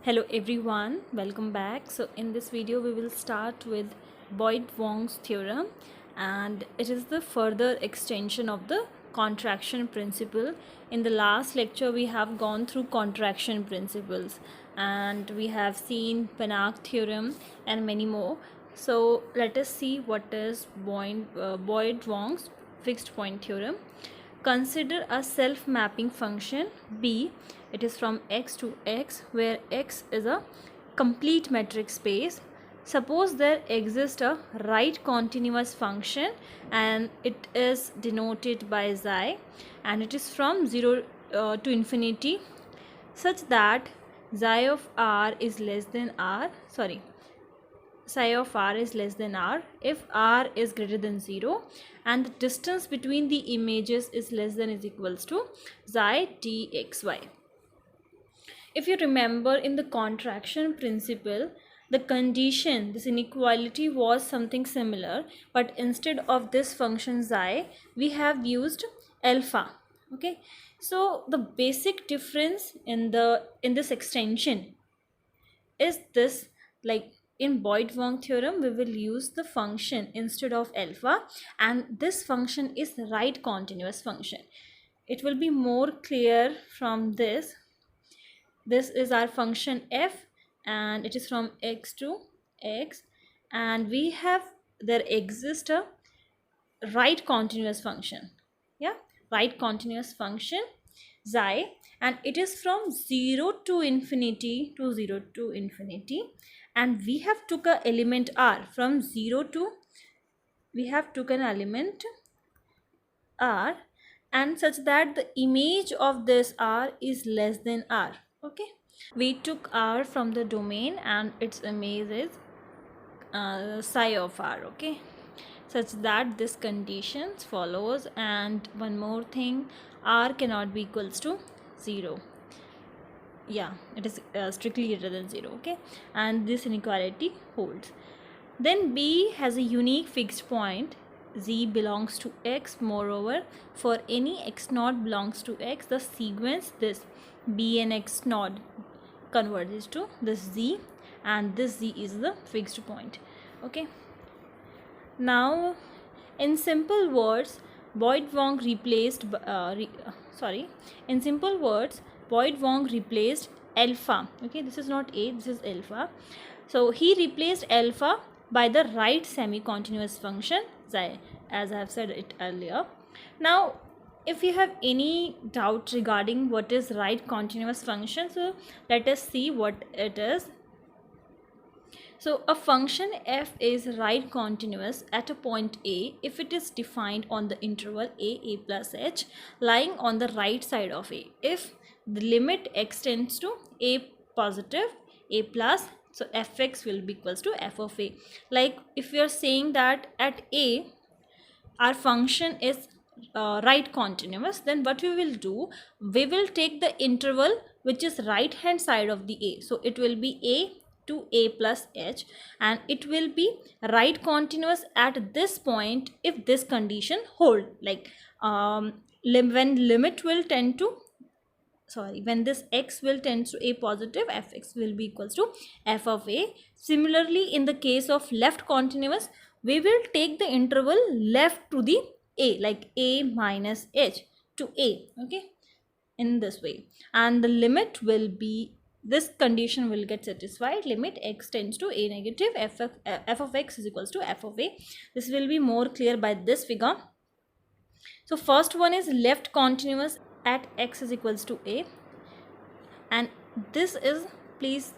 Hello everyone, welcome back. So in this video we will start with Boyd-Wong's theorem, and it is the further extension of the contraction principle. In the last lecture we have gone through contraction principles and we have seen Banach theorem and many more. So let us see what is Boyd-Wong's fixed point theorem. Consider a self-mapping function b. It is from x to x, where x is a complete metric space. Suppose there exists a right continuous function and it is denoted by xi, and it is from 0 to infinity, such that xi of r is less than r, psi of r is less than r if r is greater than 0 and the distance between the images is less than is equals to xi dxy. If you remember, in the contraction principle, the condition, this inequality, was something similar, but instead of this function xi we have used alpha. Okay, so the basic difference in this extension is this, like in Boyd-Wong theorem we will use the function instead of alpha, and this function is the right continuous function. It will be more clear from this. This is our function f and it is from x to x, and we have, there exists a right continuous function, right continuous function xi, and it is from 0 to infinity to 0 to infinity, and we have took a element r from 0 to, we have took an element r, and such that the image of this r is less than r. Okay, we took r from the domain and its image is psi of r. Okay, such that this conditions follows, and one more thing, r cannot be equals to 0. It is strictly greater than 0. Okay, and this inequality holds. Then b has a unique fixed point, z belongs to x. Moreover, for any x naught belongs to x, the sequence this b and x naught converges to this z, and this z is the fixed point. Okay, now in simple words, Boyd-Wong replaced Boyd-Wong replaced alpha. Okay, this is not a, this is alpha. So he replaced alpha by the right semi-continuous function xi, as I have said it earlier. Now if you have any doubt regarding what is right continuous function, so let us see what it is. So a function f is right continuous at a point a if it is defined on the interval a plus h lying on the right side of a, if the limit x tends to a positive, a plus, so fx will be equals to f of a. Like if we are saying that at a our function is right continuous, then what we will do, we will take the interval which is right hand side of the a, so it will be a to a plus h, and it will be right continuous at this point if this condition hold, like when limit will tend to, when this x will tend to a positive, fx will be equals to f of a. Similarly, in the case of left continuous, we will take the interval left to the a, like a minus h to a. Okay, in this way, and the limit will be, this condition will get satisfied, limit x tends to a negative, f of x is equals to f of a. This will be more clear by this figure. So first one is left continuous at x is equals to a, and this is, please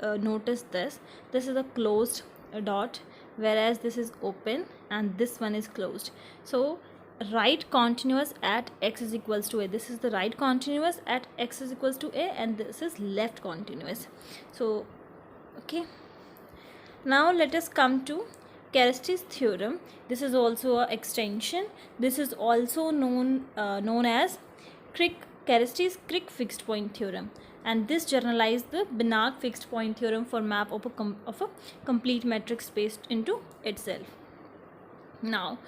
notice this is a closed dot, whereas this is open and this one is closed. So right continuous at x is equals to a, this is the right continuous at x is equals to a, and this is left continuous. So okay, now let us come to Caristy's theorem. This is also an extension. This is also known as Caristy's Crick fixed point theorem, and this generalized the Banach fixed point theorem for map of a complete metric space into itself. Now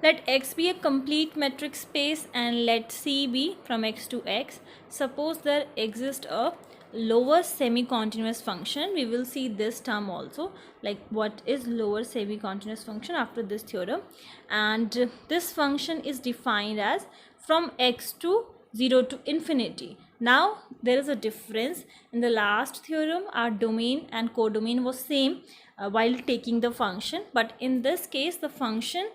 let x be a complete metric space and let C be from x to x. Suppose there exists a lower semi-continuous function. We will see this term also, like what is lower semi-continuous function after this theorem. And this function is defined as from x to 0 to infinity. Now there is a difference. In the last theorem our domain and codomain was same while taking the function, but in this case the function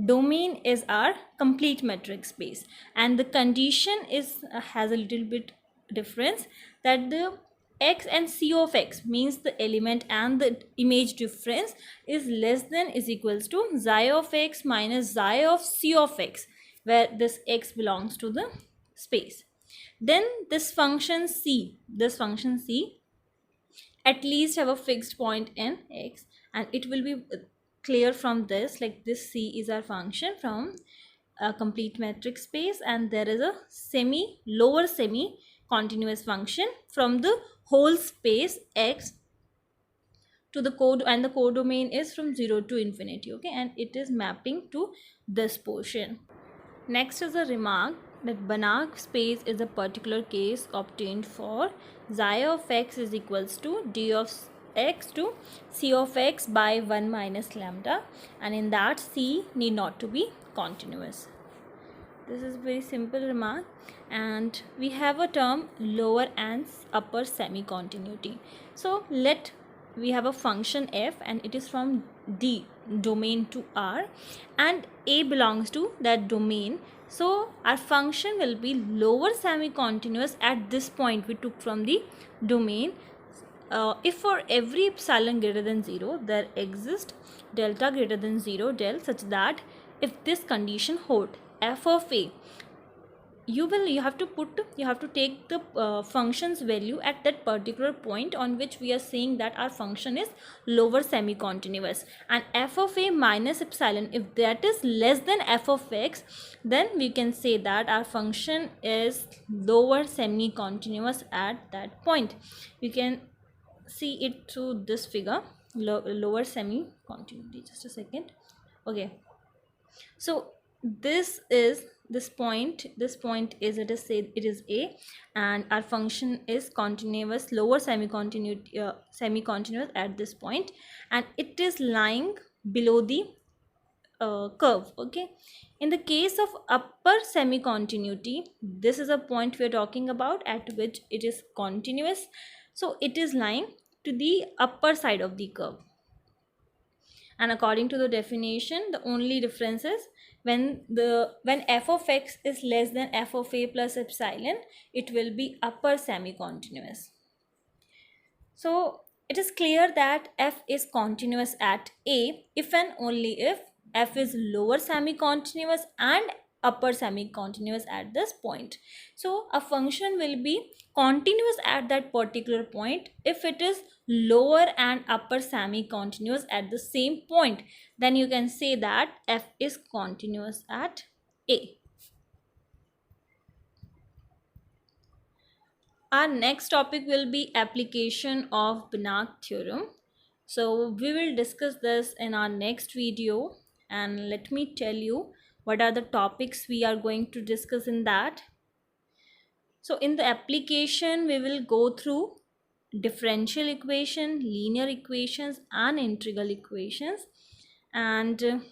domain is our complete metric space, and the condition is has a little bit difference, that the x and c of x means the element and the image difference is less than is equals to xi of x minus xi of c of x, where this x belongs to the space. Then this function c at least have a fixed point in x, and it will be clear from this, like this c is our function from a complete metric space, and there is a lower semi continuous function from the whole space x to the code, and the codomain is from 0 to infinity. Okay, and it is mapping to this portion. Next is a remark that Banach space is a particular case obtained for xi of x is equals to d of x to c of x by 1 minus lambda, and in that c need not to be continuous. This is very simple remark. And we have a term lower and upper semi-continuity. So we have a function f, and it is from D domain to R, and A belongs to that domain. So our function will be lower semi-continuous at this point we took from the domain. If for every epsilon greater than 0 there exists delta greater than 0 del, such that if this condition hold, f of a, you have to take the function's value at that particular point on which we are saying that our function is lower semi-continuous, and f of a minus epsilon, if that is less than f of x, then we can say that our function is lower semi-continuous at that point. You can see it through this figure, lower semi-continuity. Just a second. Okay, so this point is, let us say it is a, and our function is continuous, lower semi-continuous at this point, and it is lying below the curve. Okay, in the case of upper semi-continuity, this is a point we are talking about at which it is continuous, so it is lying to the upper side of the curve. And according to the definition, the only difference is when f of x is less than f of a plus epsilon, it will be upper semi-continuous. So it is clear that f is continuous at a if and only if f is lower semi-continuous and upper semi-continuous at this point. So a function will be continuous at that particular point if it is lower and upper semi-continuous at the same point, then you can say that f is continuous at a. Our next topic will be application of Banach theorem. So we will discuss this in our next video, and let me tell you what are the topics we are going to discuss in that. So in the application we will go through differential equation, linear equations and integral equations. And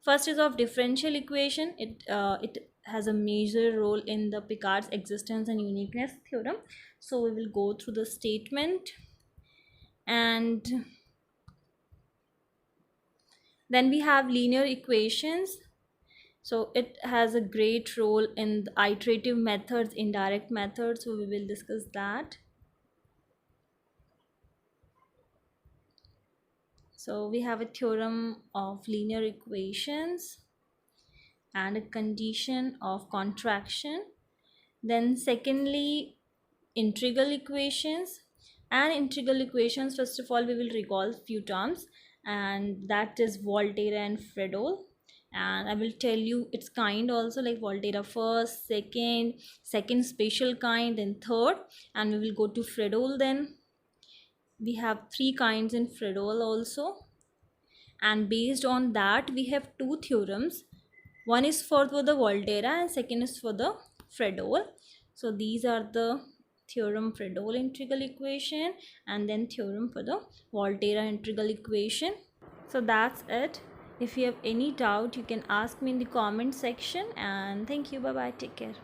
first is of differential equation. It has a major role in the Picard's existence and uniqueness theorem. So we will go through the statement, and then we have linear equations. So it has a great role in the iterative methods, indirect methods, so we will discuss that. So we have a theorem of linear equations and a condition of contraction. Then secondly, integral equations. And integral equations, first of all we will recall few terms, and that is Volterra and Fredol. And I will tell you its kind also, like Volterra first, second spatial kind, then third, and we will go to Fredol. Then we have three kinds in Fredol also, and based on that we have two theorems. One is for the Volterra and second is for the Fredol. So these are the theorem for Dole integral equation, and then theorem for the Volterra integral equation. So that's it. If you have any doubt, you can ask me in the comment section, and thank you. Bye bye, take care.